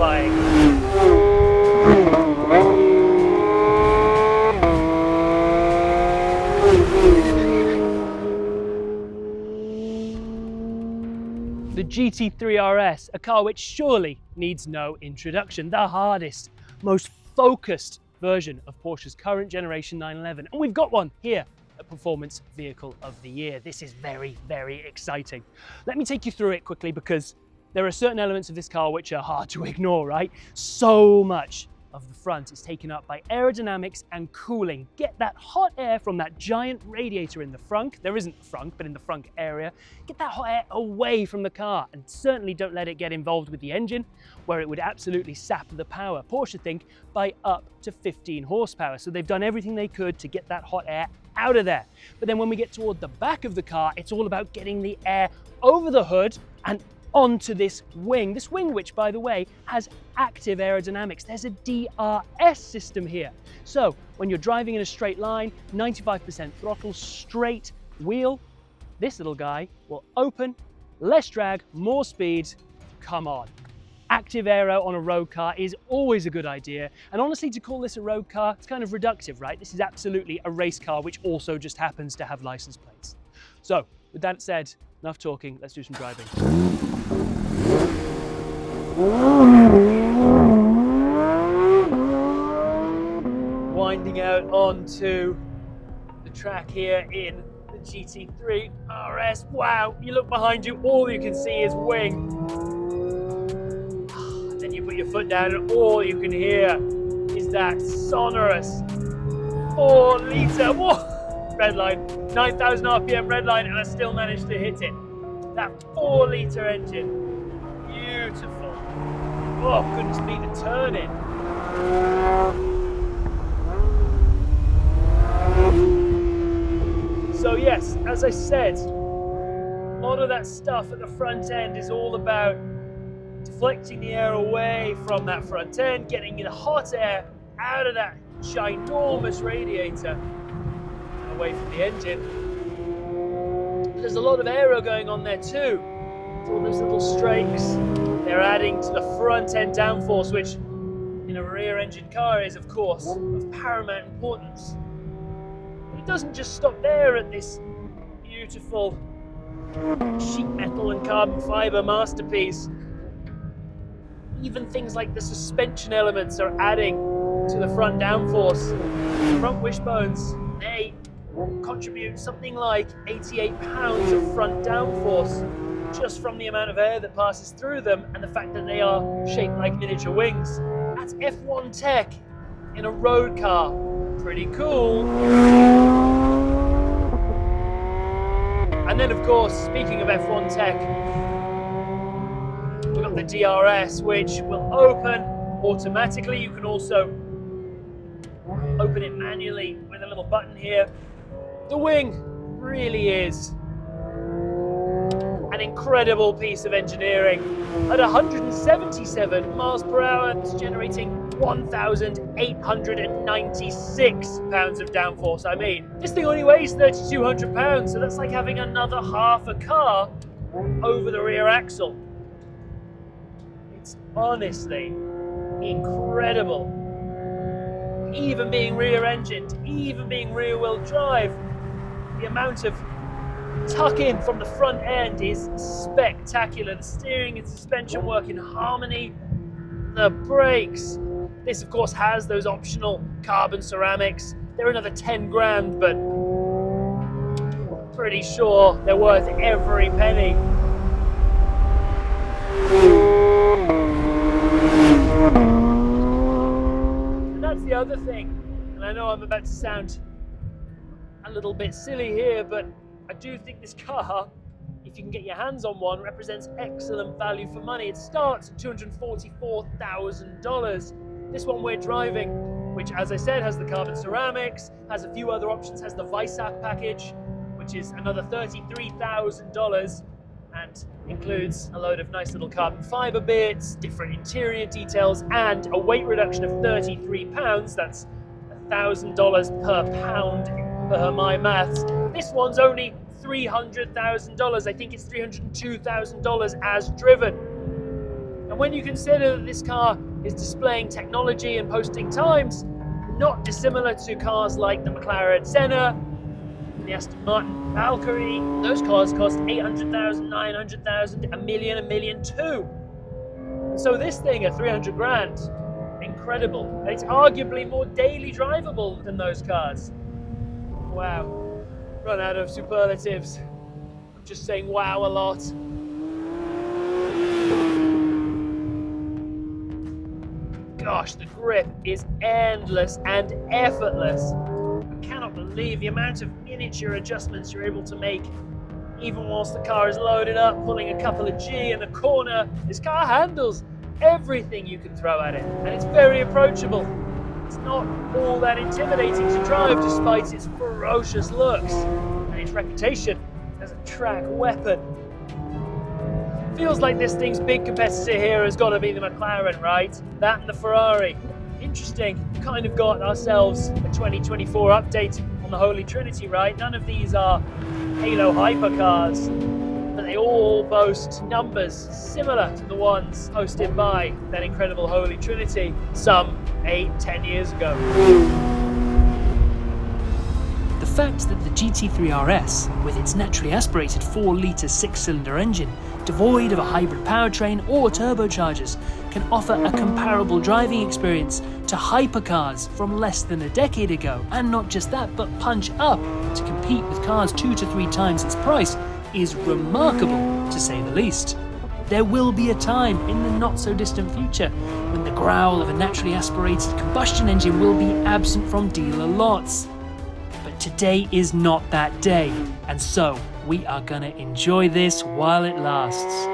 satisfying. The GT3 RS, a car which surely needs no introduction, the hardest, most focused version of Porsche's current generation 911, and we've got one here at Performance Vehicle of the Year. This is very, very exciting. Let me take you through it quickly because there are certain elements of this car which are hard to ignore, right? So much of the front is taken up by aerodynamics and cooling. Get that hot air from that giant radiator in the front. There isn't the front, but in the front area. Get that hot air away from the car, and certainly don't let it get involved with the engine, where it would absolutely sap the power, Porsche think, by up to 15 horsepower. So they've done everything they could to get that hot air out of there. But then when we get toward the back of the car, it's all about getting the air over the hood and onto this wing which, by the way, has active aerodynamics. There's a DRS system here. So when you're driving in a straight line, 95% throttle, straight wheel, this little guy will open, less drag, more speed. Come on. Active aero on a road car is always a good idea. And honestly, to call this a road car, it's kind of reductive, right? This is absolutely a race car, which also just happens to have license plates. So with that said, enough talking, let's do some driving. Winding out onto the track here in the GT3 RS. Wow, you look behind you, all you can see is wing. Then you put your foot down and all you can hear is that sonorous 4-litre, red line, 9,000 RPM red line, and I still managed to hit it. That 4-litre engine, beautiful. Oh, goodness me, the turn-in. So yes, as I said, a lot of that stuff at the front end is all about deflecting the air away from that front end, getting the hot air out of that ginormous radiator and away from the engine. There's a lot of aero going on there too. All those little strakes, they're adding to the front end downforce, which in a rear engine car is of course of paramount importance. But it doesn't just stop there at this beautiful sheet metal and carbon fiber masterpiece. Even things like the suspension elements are adding to the front downforce. The front wishbones, they contribute something like 88 pounds of front downforce just from the amount of air that passes through them and the fact that they are shaped like miniature wings. That's F1 tech in a road car. Pretty cool. And then of course, speaking of F1 tech, we've got the DRS, which will open automatically. You can also open it manually with a little button here. The wing really is an incredible piece of engineering. At 177 miles per hour, it's generating 1,896 pounds of downforce. I mean, this thing only weighs 3,200 pounds, so that's like having another half a car over the rear axle. It's honestly incredible. Even being rear-engined, even being rear-wheel drive, the amount of tuck-in from the front end is spectacular. The steering and suspension work in harmony. The brakes. This, of course, has those optional carbon ceramics. They're another 10 grand, but pretty sure they're worth every penny. And that's the other thing. And I know I'm about to sound a little bit silly here, but I do think this car, if you can get your hands on one, represents excellent value for money. It starts at $244,000. This one we're driving, which as I said has the carbon ceramics, has a few other options, has the Weissach package, which is another $33,000 and includes a load of nice little carbon fiber bits, different interior details, and a weight reduction of 33 pounds. That's $1,000 per pound per my maths. This one's only $300,000. I think it's $302,000 as driven. And And when you consider that this car is displaying technology and posting times not dissimilar to cars like the McLaren Senna, the Aston Martin Valkyrie, those cars cost 800,000, 900,000, a million, $1.2 million. And so this thing at 300 grand, incredible. And it's arguably more daily drivable than those cars. Wow, run out of superlatives. I'm just saying wow a lot. Gosh, the grip is endless and effortless. I cannot believe the amount of miniature adjustments you're able to make, even whilst the car is loaded up, pulling a couple of G in the corner. This car handles everything you can throw at it, and it's very approachable. It's not all that intimidating to drive despite its ferocious looks and its reputation as a track weapon. Feels like this thing's big competitor here has got to be the McLaren, right? That and the Ferrari. Interesting, kind of got ourselves a 2024 update on the Holy Trinity, right? None of these are Halo hypercars, but they all boast numbers similar to the ones posted by that incredible Holy Trinity some 8-10 years ago. The fact that the GT3 RS, with its naturally aspirated 4-litre 6-cylinder engine, devoid of a hybrid powertrain or turbochargers, can offer a comparable driving experience to hypercars from less than a decade ago, and not just that, but punch up to compete with cars 2 to 3 times its price, is remarkable, to say the least. There will be a time in the not-so-distant future when the growl of a naturally aspirated combustion engine will be absent from dealer lots. But today is not that day, and so we are gonna enjoy this while it lasts.